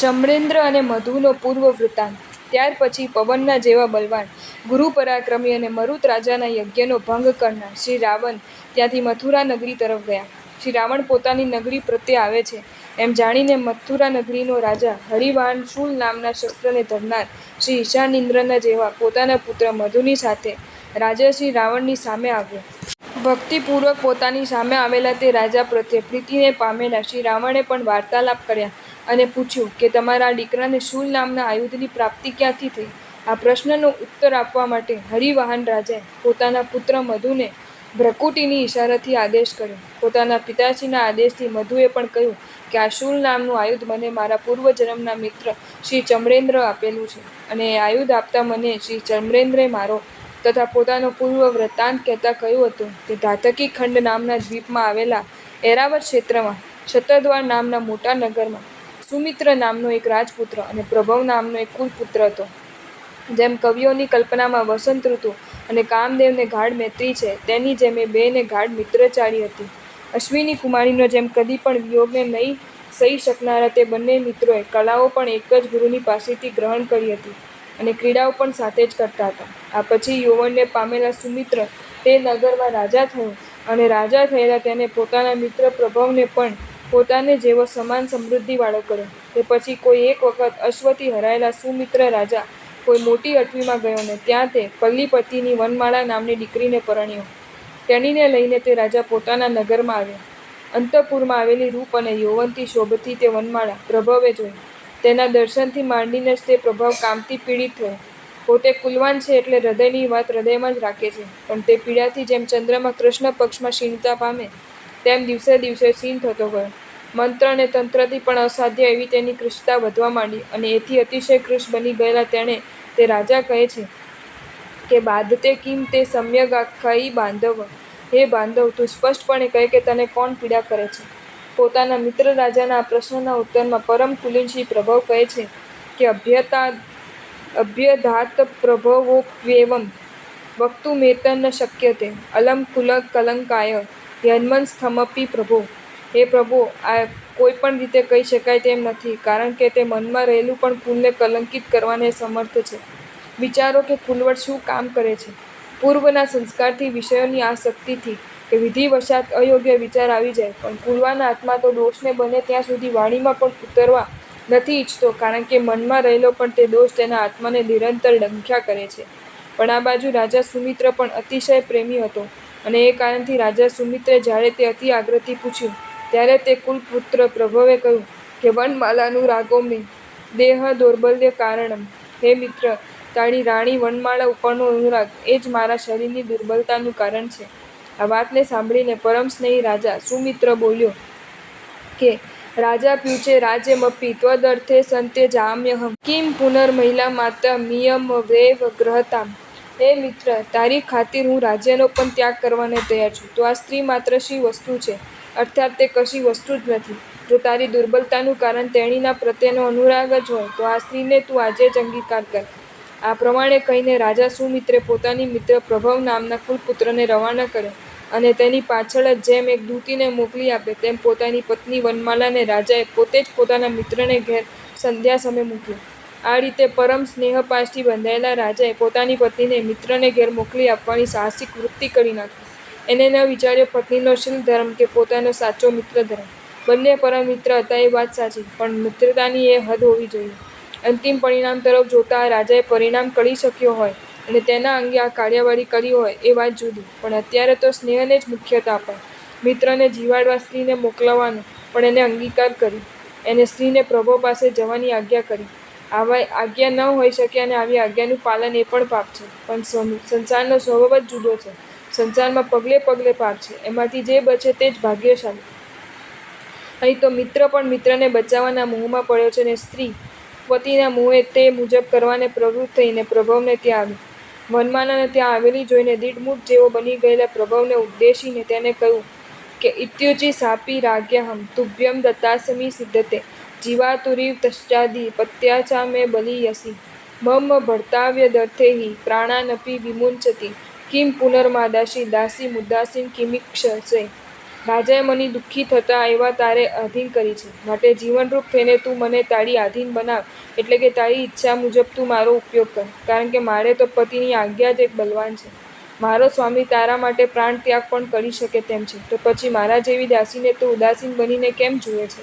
ચમરેન્દ્ર અને મધુનો પૂર્વ વૃત્તાંત. ત્યાર પછી પવનના જેવા બલવાન, ગુરુ પરાક્રમી અને મરુત રાજાના યજ્ઞનો ભંગ કરનાર શ્રી રાવણ ત્યાંથી મથુરા નગરી તરફ ગયા. શ્રી રાવણ પોતાની નગરી પ્રત્યે આવે છે એમ જાણીને મથુરા નગરીનો રાજા હરિવાહન શૂલ નામના શસ્ત્રને ધરનાર શ્રી ઈશાનેન્દ્રના જેવા પોતાના પુત્ર મધુની સાથે રાજા શ્રી રાવણની સામે આવ્યો. ભક્તિપૂર્વક પોતાની સામે આવેલા તે રાજા પ્રત્યે પ્રીતિને પામેલા શ્રી રાવણે પણ વાર્તાલાપ કર્યા અને પૂછ્યું કે તમારા દીકરાને શૂલ નામના આયુધની પ્રાપ્તિ ક્યાંથી થઈ? આ પ્રશ્નનો ઉત્તર આપવા માટે હરિવાહન રાજાએ પોતાના પુત્ર મધુને ભ્રકુટીની ઈશારાથી આદેશ કર્યો. પોતાના પિતાશ્રીના આદેશથી મધુએ પણ કહ્યું કે આ શૂલ નામનું આયુધ મને મારા પૂર્વજન્મના મિત્ર શ્રી ચમરેન્દ્ર આપેલું છે અને એ આયુધ આપતા મને શ્રી ચમરેન્દ્રે મારો તથા પોતાનો પૂર્વ વૃત્તાંત કહેતા કહ્યું હતું કે ધાતકી ખંડ નામના દ્વીપમાં આવેલા ઐરાવત ક્ષેત્રમાં શતદ્વાર નામના મોટા નગરમાં સુમિત્ર નામનો એક રાજપુત્ર અને પ્રભવ નામનો એક કુલપુત્ર હતો. જેમ કવિઓની કલ્પનામાં વસંત ઋતુ અને કામદેવને ગાઢ મૈત્રી છે, તેની જેમ એ બેયને ગાઢ મિત્રચારી હતી. અશ્વિની કુમારીનો જેમ કદી પણ વિયોગને નહીં સહી શકનારા તે બંને મિત્રોએ કલાઓ પણ એક જ ગુરુની પાસેથી ગ્રહણ કરી હતી અને ક્રીડાઓ પણ સાથે જ કરતા હતા. આ પછી યૌવનને પામેલા સુમિત્ર તે નગરમાં રાજા થયો અને રાજા થયેલા તેને પોતાના મિત્ર પ્રભવને પણ પોતાને જેવો સમાન સમૃદ્ધિવાળો કર્યો. તે પછી કોઈ એક વખત અશ્વથી હરાયેલા સુમિત્ર રાજા કોઈ મોટી અટવીમાં ગયો ને ત્યાં તે પલ્લીપતિની વનમાળા નામની દીકરીને પરણ્યો. તેણીને લઈને તે રાજા પોતાના નગરમાં આવ્યો. અંતઃપુરમાં આવેલી રૂપ અને યૌવનથી શોભતી તે વનમાળા પ્રભવે જોઈ. તેના દર્શનથી માંડીને જ તે પ્રભવ કામથી પીડિત થયો. પોતે કુલવાન છે એટલે હૃદયની વાત હૃદયમાં જ રાખે છે, પણ તે પીડાથી જેમ ચંદ્રમાં કૃષ્ણ પક્ષમાં ક્ષીણતા પામે તેમ દિવસે દિવસે ક્ષીણ થતો ગયો. મંત્ર અને તંત્રથી પણ અસાધ્ય એવી તેની કૃશતા વધવા માંડી અને એથી અતિશય કૃશ બની ગયેલા તેણે તે રાજા કહે છે કે બાધતે કિમ તે સમ્યગાખ્યાયિ બાંધવ. હે બાંધવ, તું સ્પષ્ટપણે કહે કે તને કોણ પીડા કરે છે? પોતાના મિત્ર રાજાના આ પ્રશ્નના ઉત્તરમાં પરમ કુલીન શ્રી પ્રભવ કહે છે કે અભ્યધાત પ્રભવોપ્યેવં વક્તુમેતન્ન શક્યતે અલમ કલંકાય યન્મનસ્થમપિ પ્રભો. હે પ્રભો, આ કોઈ પણ રીતે કહી શકાય તેમ નથી, કારણ કે તે મનમાં રહેલું પણ કુલને કલંકિત કરવાને સમર્થ છે. વિચારો કે કુલવટ શું કામ કરે છે? પૂર્વના સંસ્કારથી, વિષયોની આસક્તિથી કે વિધિવશાત અયોગ્ય વિચાર આવી જાય, પણ કુલવાન આત્મા તો દોષને બને ત્યાં સુધી વાણીમાં પણ ઉતરવા નથી ઈચ્છતો, કારણ કે મનમાં રહેલો પણ તે દોષ તેના આત્માને નિરંતર ડંખ્યા કરે છે. પણ આ બાજુ રાજા સુમિત્ર પણ અતિશય પ્રેમી હતો અને એ કારણથી રાજા સુમિત્રે જ્યારે તે અતિ આગ્રહથી પૂછ્યું ત્યારે તે કુલપુત્ર પ્રભવે કહ્યું કે વનમાલાનું રાગોમે દેહ દૌર્બલ્ય કારણમ. હે મિત્ર, તારી રાણી વનમાળા ઉપરનો અનુરાગ એ જ મારા શરીરની દુર્બલતાનું કારણ છે. આ વાતને સાંભળીને પરમ સ્નેહી રાજા સુમિત્ર બોલ્યો કે રાજા પ્યુચે રાજ્યમપી ત્વદર્થે સંત્યજામ્યહં કિમ પુનર્મહિલા માતા મિયમવેવ ગ્રહતામ. હે મિત્ર, તારી ખાतिर હું રાજ્યનો પણ ત્યાગ કરવાને તૈયાર છું. તો આ સ્ત્રી માત્ર શી વસ્તુ છે? અર્થાત તે કશી વસ્તુ જ નથી. જો તારી દુર્બલતાનું કારણ તેણીના પ્રત્યેનો અનુરાગ જ હોય તો આ સ્ત્રીને તું આજે જ અંગીકાર કર. આ પ્રમાણે કહીને રાજા સુમિત્રે પોતાની મિત્ર પ્રભવ નામના કુલપુત્રને રવાના કર્યો અને તેની પાછળ જ જેમ એક દૂતીને મોકલી આપે તેમ પોતાની પત્ની વનમાલાને રાજાએ પોતે જ પોતાના મિત્રને ઘેર સંધ્યા સમયે મોકલ્યો. આ રીતે પરમ સ્નેહપાશથી બંધાયેલા રાજાએ પોતાની પત્નીને મિત્રને ઘેર મોકલી આપવાની સાહસિક વૃત્તિ કરી નાખી. એને ન વિચાર્યો પત્નીનો શીલ ધર્મ કે પોતાનો સાચો મિત્ર ધર્મ. બંને પરમ મિત્ર હતા એ વાત સાચી, પણ મિત્રતાની એ હદ હોવી જોઈએ. અંતિમ પરિણામ તરફ જોતા આ રાજાએ પરિણામ કરી શક્યો હોય અને તેના અંગે આ કાર્યવાહી કરી હોય એ વાત જુદી, પણ અત્યારે તો સ્નેહને જ મુખ્યતા અપાય. મિત્રને જીવાડવા સ્ત્રીને મોકલવાનો પણ એને અંગીકાર કરી. એને સ્ત્રીને પ્રભવ પાસે જવાની આજ્ઞા કરી. આવી આજ્ઞા ન હોઈ શકે અને આવી આજ્ઞાનું પાલન એ પણ પાપ છે. પણ સંસારનો સ્વભાવ જ જુદો છે. સંસારમાં પગલે પગલે પાપ છે. એમાંથી જે બચે તે જ ભાગ્યશાળી. અહીં તો મિત્ર પણ મિત્રને બચાવવાના મોહમાં પડ્યો છે અને સ્ત્રી પતિના મોહે તે મુજબ કરવાને પ્રવૃત્ત થઈને પ્રભવને ત્યાં આવી. વનમાલાને ત્યાં આવેલી જોઈને દિઢમૂઢ જેવો બની ગયેલા પ્રભવને ઉદ્દેશીને તેને કહ્યું કે ઇત્યુચિ સાપી રાજ્યહં તુભ્યં દત્તાસ્મિ સિદ્ધતે જીવાતુરીવ તશ્ચાધિ પત્યાચા મે બલીયસી મમ ભર્તાવ્યદર્થે હિ પ્રાણાનપી વિમુંચતિ કિમ પુનર્માદાસી દાસી મુદાસીન કિમીક્ષસે. રાજાએ મને દુઃખી થતા એવા તારે આધીન કરી છે. માટે જીવનરૂપ થઈને તું મને તારી આધીન બનાવ, એટલે કે તારી ઈચ્છા મુજબ તું મારો ઉપયોગ કર. કારણ કે મારે તો પતિની આજ્ઞા જ એક બલવાન છે. મારો સ્વામી તારા માટે પ્રાણ ત્યાગ પણ કરી શકે તેમ છે, તો પછી મારા જેવી દાસીને તું ઉદાસીન બનીને કેમ જુએ છે?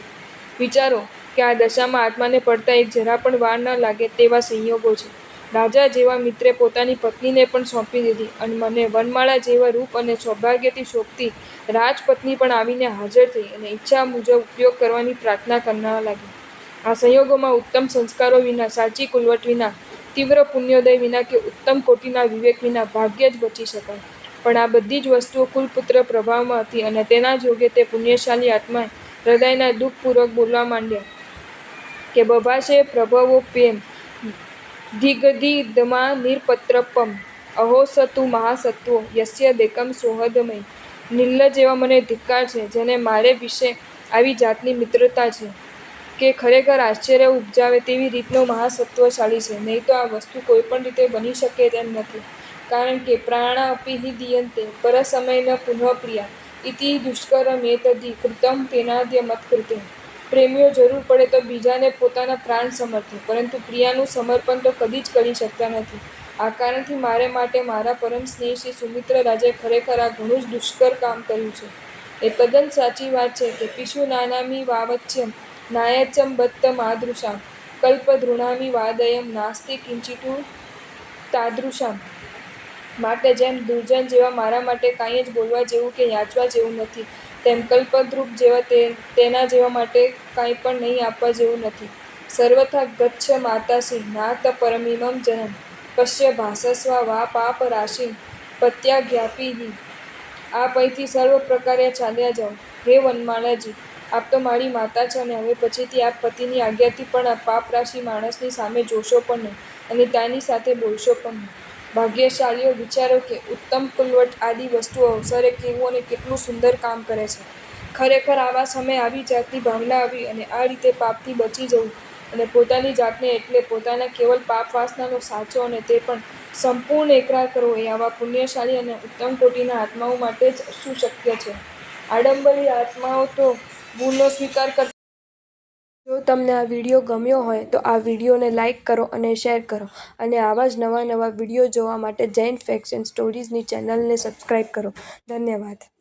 વિચારો કે આ દશામાં આત્માને પડતા એક જરા પણ વાર ન લાગે તેવા સંયોગો છે. રાજા જેવા મિત્રે પોતાની પત્નીને પણ સોંપી દીધી, અને મને વનમાળા જેવા રૂપ અને સૌભાગ્યથી શોભતી રાજપત્ની પણ આવીને હાજર થઈ અને ઈચ્છા મુજબ ઉપયોગ કરવાની પ્રાર્થના કરવા લાગી. આ સંયોગોમાં ઉત્તમ સંસ્કારો વિના, સાચી કુલવટ વિના, તીવ્ર પુણ્યોદય વિના કે ઉત્તમ કોટીના વિવેક વિના ભાગ્યે જ બચી શકાય. પણ આ બધી જ વસ્તુઓ કુલપુત્ર પ્રભાવમાં હતી, અને તેના જોગે તે પુણ્યશાળી આત્માએ હૃદયના દુઃખપૂર્વક બોલવા માંડ્યા કે બભાષે પ્રભવોપ્યેમ દિગ્ધિદમા નિરપત્રપમ અહો સ તુ મહાસત્વો યસ્ય દેકમ સોહદમય. નિર્લજ્જ એવા મને ધિક્કાર છે, જેને મારે વિશે આવી જાતની મિત્રતા છે, કે ખરેખર આશ્ચર્ય ઉપજાવે તેવી રીતનો મહાસત્વશાળી છે. નહીં તો આ વસ્તુ કોઈ પણ રીતે બની શકે તેમ નથી. કારણ કે પ્રાણા અપી હિ દીયન્તે પરસમય ન પુનઃ પ્રિયા ઇતિ દુષ્કરમેતદ્ધિ કૃતં તેનાદ્ય મત્કૃતે. પ્રેમીઓ જરૂર પડે તો બીજાને પોતાના પ્રાણ સમર્પે, પરંતુ પ્રિયાનું સમર્પણ તો કદી જ કરી શકતા નથી. આ કારણથી મારે માટે મારા પરમ સ્નેહી શ્રી સુમિત્ર રાજાએ ખરેખર આ ઘણું જ દુષ્કર કામ કર્યું છે. એ તદ્દન સાચી વાત છે કે પિશુ નાનામિ વાવચ્છ્યમ નાયચ્છમ બત્ત માદૃશામ કલ્પદ્રુણામિ વાદયમ નાસ્તિ કિંચિતુ તાદૃશામ. માટે જેમ દુર્જન જેવા મારા માટે કાંઈ જ બોલવા જેવું કે યાચવા જેવું નથી, તેમ કલ્પદ્રુપ જેવા તેના જેવા માટે કાંઈ પણ નહીં આપવા જેવું નથી. સર્વથા ગચ્છ માતાસી નાથ પરમિમં જનમ પશ્ય ભાસસ્વ વા પાપ રાશિં પત્યાજ્ઞાપિ હિ. આપ અહીંથી સર્વ પ્રકારે ચાલ્યા જાઓ. હે વનમાળાજી, આપ તો મારી માતા છો, અને હવે પછીથી આપ પતિની આજ્ઞાથી પણ આ પાપરાશી માણસની સામે જોશો પણ નહીં, અને તેની સાથે બોલશો પણ નહીં. ભાગ્યશાળીઓ, વિચારો કે ઉત્તમ કુલવટ આદિ વસ્તુઓ અવસરે કેવું અને કેટલું સુંદર કામ કરે છે. ખરેખર આવા સમયે આવી જાતની ભાવના આવી અને આ રીતે પાપથી બચી જવું, અને પોતાની જાતને એટલે પોતાના કેવલ પાપવાસનાનો સાચો અને તે પણ સંપૂર્ણ એકરાર કરવો, એ આવા પુણ્યશાળી અને ઉત્તમ કોટીના આત્માઓ માટે જ સુશક્ય છે. આડંબરી આત્માઓ તો ભૂલનો સ્વીકાર કરતા. જો તમને આ વિડીયો ગમ્યો હોય તો આ વિડીયોને લાઇક કરો અને શેર કરો, અને આવા જ નવા નવા વિડીયો જોવા માટે જૈન ફેક્ટ એન્ડ સ્ટોરીઝની ચેનલને સબસ્ક્રાઈબ કરો. ધન્યવાદ.